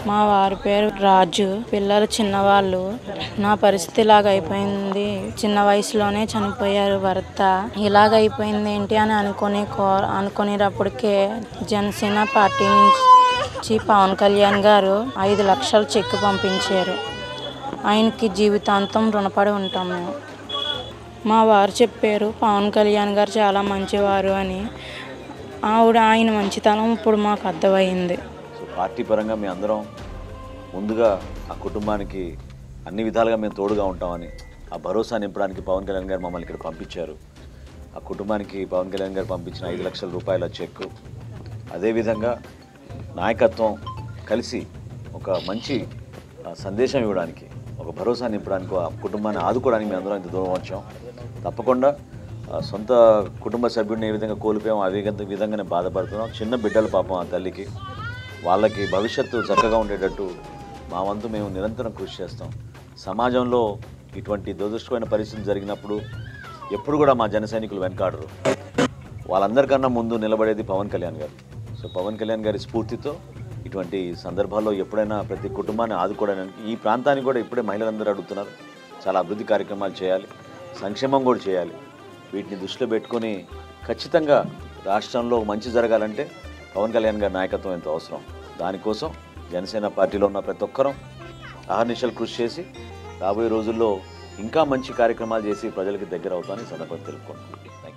మా వారి పేరు రాజు. పిల్లలు చిన్నవాళ్ళు. నా పరిస్థితి ఇలాగ అయిపోయింది. చిన్న వయసులోనే చనిపోయారు భర్త. ఇలాగ అయిపోయింది ఏంటి అని అనుకునేటప్పటికే జనసేన పార్టీ నుంచి పవన్ కళ్యాణ్ గారు 5 లక్షలు చెక్ పంపించారు. ఆయనకి జీవితాంతం రుణపడి ఉంటాం మేము. మా వారు చెప్పారు పవన్ కళ్యాణ్ గారు చాలా మంచివారు అని. ఆయన మంచితనం ఇప్పుడు మాకు అర్థమైంది. పార్టీ పరంగా మేము అందరం ముందుగా ఆ కుటుంబానికి అన్ని విధాలుగా మేము తోడుగా ఉంటామని ఆ భరోసా నింపడానికి పవన్ కళ్యాణ్ గారు మమ్మల్ని ఇక్కడ పంపించారు. ఆ కుటుంబానికి పవన్ కళ్యాణ్ గారు పంపించిన 5 లక్షల రూపాయల చెక్కు, అదేవిధంగా నాయకత్వం కలిసి ఒక మంచి సందేశం ఇవ్వడానికి, ఒక భరోసా నింపడానికి, ఆ కుటుంబాన్ని ఆదుకోవడానికి మేము అందరం ఇంత దూరం వచ్చాం. తప్పకుండా సొంత కుటుంబ సభ్యుడిని ఏ విధంగా కోల్పోయాం అదే విధంగానే బాధపడుతున్నాం. చిన్న బిడ్డలు పాపం ఆ తల్లికి, వాళ్ళకి భవిష్యత్తు చక్కగా ఉండేటట్టు మా వంతు మేము నిరంతరం కృషి చేస్తాం. సమాజంలో ఇటువంటి దురదృష్టమైన పరిస్థితులు జరిగినప్పుడు ఎప్పుడు కూడా మా జన సైనికులు వెనకాడరు. వాళ్ళందరికన్నా ముందు నిలబడేది పవన్ కళ్యాణ్ గారు. సో పవన్ కళ్యాణ్ గారి స్ఫూర్తితో ఇటువంటి సందర్భాల్లో ఎప్పుడైనా ప్రతి కుటుంబాన్ని ఆదుకోవడానికి, ఈ ప్రాంతానికి కూడా ఇప్పుడే మహిళలందరూ అడుగుతున్నారు, చాలా అభివృద్ధి కార్యక్రమాలు చేయాలి, సంక్షేమం కూడా చేయాలి. వీటిని దృష్టిలో పెట్టుకొని ఖచ్చితంగా రాష్ట్రంలో మంచి జరగాలంటే పవన్ కళ్యాణ్ గారి నాయకత్వం ఎంతో అవసరం. దానికోసం జనసేన పార్టీలో ఉన్న ప్రతి ఒక్కరం అహర్నిశలు కృషి చేసి రాబోయే రోజుల్లో ఇంకా మంచి కార్యక్రమాలు చేసి ప్రజలకి దగ్గర అవుతామని సందర్భంగా తెలుపుకుంటున్నాను.